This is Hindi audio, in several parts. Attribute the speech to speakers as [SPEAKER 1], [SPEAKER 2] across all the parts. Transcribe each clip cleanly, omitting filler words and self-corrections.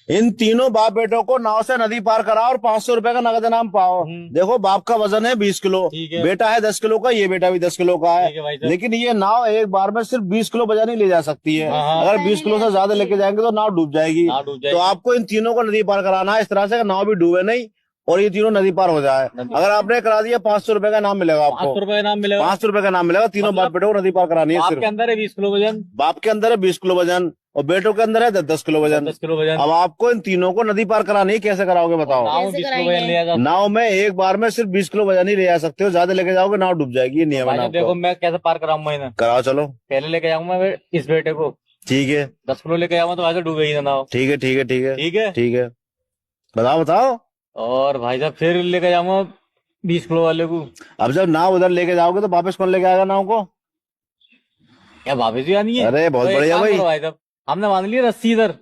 [SPEAKER 1] इन तीनों बाप बेटों को नाव से नदी पार कराओ और 500 रुपए का नगद इनाम पाओ। देखो बाप का वजन है 20 किलो, बेटा है 10 किलो का, ये बेटा भी 10 किलो का है। लेकिन ये नाव एक बार में सिर्फ 20 किलो वजन ही ले जा सकती है। अगर 20 किलो से ज्यादा लेके जाएंगे तो नाव डूब जाएगी। तो आपको इन तीनों को नदी पार कराना है इस तरह से नाव भी डूबे नहीं और ये तीनों नदी पार हो जाए। अगर आपने करा दिया 500 रुपए का नाम मिलेगा आपको।
[SPEAKER 2] 500 रुपए का नाम मिलेगा।
[SPEAKER 1] 500 रुपए का नाम मिलेगा। तीनों बाप बेटों को नदी पार करानी है।
[SPEAKER 2] बाप
[SPEAKER 1] सिर्फ
[SPEAKER 2] के अंदर है 20 किलो वजन,
[SPEAKER 1] बाप के अंदर है 20 किलो वजन और बेटों के अंदर है 10 किलो वजन।
[SPEAKER 2] 10 किलो वजन।
[SPEAKER 1] अब आपको इन तीनों को नदी पार करानी है, कैसे कराओगे बताओ?
[SPEAKER 2] नाव 20 किलो वजन ले जा।
[SPEAKER 1] नाव में एक बार में सिर्फ 20 किलो वजन ही ले जा सकते हो, ज्यादा लेके जाओगे नाव डूब जाएगी। ये नियम है नाव
[SPEAKER 2] देखो
[SPEAKER 1] का।
[SPEAKER 2] मैं कैसे पार कराऊंगा इन्हें।
[SPEAKER 1] कराओ चलो।
[SPEAKER 2] पहले लेके जाऊंगा मैं इस बेटे को,
[SPEAKER 1] ठीक है
[SPEAKER 2] 10 किलो लेके जाऊंगा तो वैसे डूबेगी ना नाव।
[SPEAKER 1] ठीक है ठीक है ठीक है
[SPEAKER 2] ठीक है
[SPEAKER 1] ठीक है। बताओ बताओ।
[SPEAKER 2] और भाई साहब फिर लेके जाऊंगा 20 किलो वाले को।
[SPEAKER 1] अब जब नाव उधर लेके जाओगे तो वापस कौन लेके आएगा नाव को?
[SPEAKER 2] क्या वापस भी आनी है?
[SPEAKER 1] अरे बहुत
[SPEAKER 2] तो एक
[SPEAKER 1] बढ़िया
[SPEAKER 2] काम
[SPEAKER 1] भाई।
[SPEAKER 2] करो भाई साहब, हमने बांध लिया रस्सी इधर,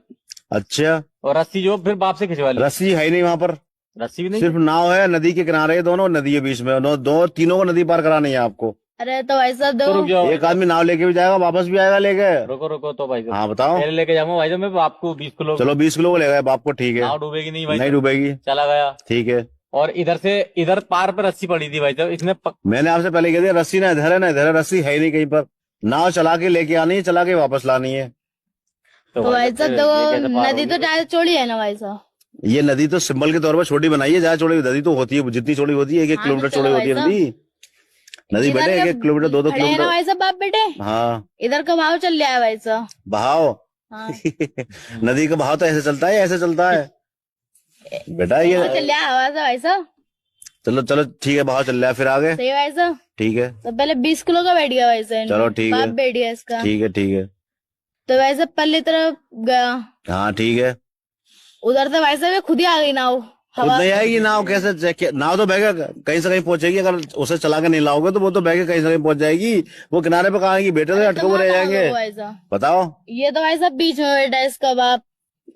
[SPEAKER 1] अच्छा
[SPEAKER 2] और रस्सी जो फिर बाप से खिंचवा ली।
[SPEAKER 1] रस्सी है ही नहीं वहाँ पर,
[SPEAKER 2] रस्सी भी नहीं,
[SPEAKER 1] सिर्फ नाव है नदी के किनारे है, दोनों नदी के बीच में, दो तीनों को नदी पार करानी है आपको।
[SPEAKER 3] अरे तो भाई साहब
[SPEAKER 2] तो रुक जाओ।
[SPEAKER 1] एक आदमी नाव लेके भी जाएगा वापस भी आएगा लेके।
[SPEAKER 2] रुको रुको तो भाई साहब,
[SPEAKER 1] हाँ बताओ।
[SPEAKER 2] पहले लेके जाऊंगा भाई साहब मैं बाप को 20 किलो।
[SPEAKER 1] चलो 20 किलो को ले गए बाप को, ठीक है।
[SPEAKER 2] नाव डूबेगी नहीं भाई
[SPEAKER 1] नहीं
[SPEAKER 2] साहब।
[SPEAKER 1] डूबेगी,
[SPEAKER 2] चला गया।
[SPEAKER 1] ठीक है।
[SPEAKER 2] और इधर पार पे रस्सी पड़ी थी भाई साहब, इसने
[SPEAKER 1] मैंने आपसे पहले कह दिया रस्सी ना इधर है ना इधर है, रस्सी है ही नहीं कहीं पर। नाव चला के लेके आनी है, चला के वापस लानी है।
[SPEAKER 3] तो भाई साहब
[SPEAKER 2] ये कैसे
[SPEAKER 3] देखो
[SPEAKER 2] पार
[SPEAKER 3] नदी
[SPEAKER 2] होगी?
[SPEAKER 3] तो ज्यादा चौड़ी है ना भाई साहब।
[SPEAKER 1] ये नदी तो सिंबल के तौर पर छोटी बनाई है, ज्यादा चौड़ी नदी तो होती है, जितनी चौड़ी होती है 1-1
[SPEAKER 3] हाँ,
[SPEAKER 1] किलोमीटर
[SPEAKER 3] तो
[SPEAKER 1] चौड़ी
[SPEAKER 3] चलो
[SPEAKER 1] होती है
[SPEAKER 3] भाई
[SPEAKER 1] नदी। नदी बेटे 1-1 किलोमीटर 2-2
[SPEAKER 3] खड़े हैं ना
[SPEAKER 1] किलोमीटर।
[SPEAKER 3] भाई साहब बाप बेटे,
[SPEAKER 1] हाँ
[SPEAKER 3] इधर का भाव चल रहा है भाई साहब।
[SPEAKER 1] बहाव।
[SPEAKER 3] हाँ।
[SPEAKER 1] नदी का बहाव तो ऐसे चलता है, ऐसे चलता है बेटा ये।
[SPEAKER 3] चल रहा है हवा से भाई साहब।
[SPEAKER 1] चलो चलो ठीक है, बहाव चल रहा है, फिर आगे।
[SPEAKER 3] सही भाई साहब।
[SPEAKER 1] ठीक है
[SPEAKER 3] तो पहले 20 किलो का बैठ गया भाई साहब।
[SPEAKER 1] चलो ठीक है।
[SPEAKER 3] बाप बैठ गया इसका।
[SPEAKER 1] ठीक है ठीक है।
[SPEAKER 3] तो भाई साहब पल्ली तरफ गया,
[SPEAKER 1] हाँ ठीक है।
[SPEAKER 3] उधर से भाई साहब ये खुद ही आ गई नाव।
[SPEAKER 1] खुद नहीं आएगी नाव, कैसे? नाव तो बह के कहीं से कहीं पहुंचेगी, अगर उसे चला के नहीं लाओगे तो वो तो बह के कहीं से कहीं पहुंच जाएगी। वो किनारे पे कहाँ आएगी? बेटे तो अटके हुए रह जाएंगे।
[SPEAKER 3] भाई साहब
[SPEAKER 1] बताओ।
[SPEAKER 3] ये तो भाई साहब बीच में बैठा है इसका बाप,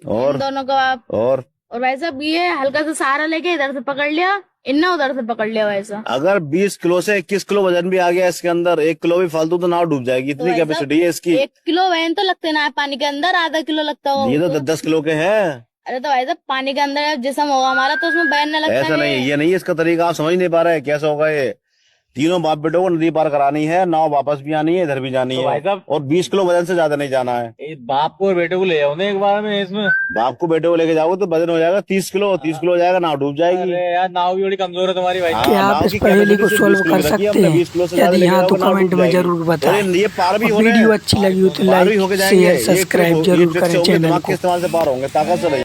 [SPEAKER 1] और
[SPEAKER 3] इन दोनों का बाप।
[SPEAKER 1] और
[SPEAKER 3] भाई साहब ये हल्का सा सहारा लेके इधर से पकड़ लिया, इन्ना उधर से पकड़ लिया भाई साहब।
[SPEAKER 1] अगर 20 किलो से 21 किलो वजन भी आ गया इसके अंदर, 1 किलो भी फालतू तो नाव डूब जाएगी, इतनी
[SPEAKER 3] भाई साहब,
[SPEAKER 1] कैपेसिटी है इसकी।
[SPEAKER 3] 1 किलो वैन तो लगते ना है पानी के अंदर, आधा किलो लगता हो।
[SPEAKER 1] ये तो 10-10 किलो के हैं।
[SPEAKER 3] अरे तो भाई साहब पानी के अंदर जिसम होगा हमारा तो उसमें बैन न लगता
[SPEAKER 1] ऐसा
[SPEAKER 3] है।
[SPEAKER 1] नहीं, ये नहीं इसका तरीका, आप समझ नहीं पा रहे कैसे होगा ये। तीनों बाप बेटों को नदी पार करानी है, नाव वापस भी आनी है, इधर भी जानी
[SPEAKER 2] तो भाई
[SPEAKER 1] है,
[SPEAKER 2] साहब
[SPEAKER 1] और 20 किलो वजन से ज्यादा नहीं जाना है।
[SPEAKER 2] इस बाप को और बेटे को ले जाओ ना एक बार में इसमें।
[SPEAKER 1] बाप को बेटे को लेके जाओगे तो वजन हो जाएगा 30 किलो, 30 किलो हो जाएगा, नाव डूब जाएगी।
[SPEAKER 2] अरे यार नाव भी बड़ी कमजोर है तुम्हारी भाई।
[SPEAKER 1] हाँ,
[SPEAKER 4] क्या आप
[SPEAKER 1] नाव
[SPEAKER 4] इस
[SPEAKER 1] की
[SPEAKER 4] पहेली को
[SPEAKER 1] कैपेसिटी
[SPEAKER 4] सॉल्व
[SPEAKER 1] 20
[SPEAKER 4] कर
[SPEAKER 1] किलो की है,
[SPEAKER 4] सकते
[SPEAKER 1] अपने
[SPEAKER 4] हैं?
[SPEAKER 1] 20 किलो से ज्यादा
[SPEAKER 4] यदि
[SPEAKER 1] लेके
[SPEAKER 4] हाँ तो
[SPEAKER 1] जाओगे, नाव
[SPEAKER 4] कमेंट
[SPEAKER 1] डूब
[SPEAKER 4] में
[SPEAKER 1] जाएगी।
[SPEAKER 4] जरूर बताएं।
[SPEAKER 1] अरे ये पार भी
[SPEAKER 4] और
[SPEAKER 1] होने
[SPEAKER 4] वीडियो अच्छी लगी हो तो
[SPEAKER 1] पार भी
[SPEAKER 4] लाइक
[SPEAKER 1] होके जाएंगे।
[SPEAKER 4] शेयर सब्सक्राइब
[SPEAKER 1] ये
[SPEAKER 4] जरूर
[SPEAKER 1] ट्रिक से
[SPEAKER 4] करें
[SPEAKER 1] होंगे,
[SPEAKER 4] चैनल
[SPEAKER 1] दिमाग
[SPEAKER 4] को।
[SPEAKER 1] के इस्तेमाल से पार होंगे, ताकत से नहीं।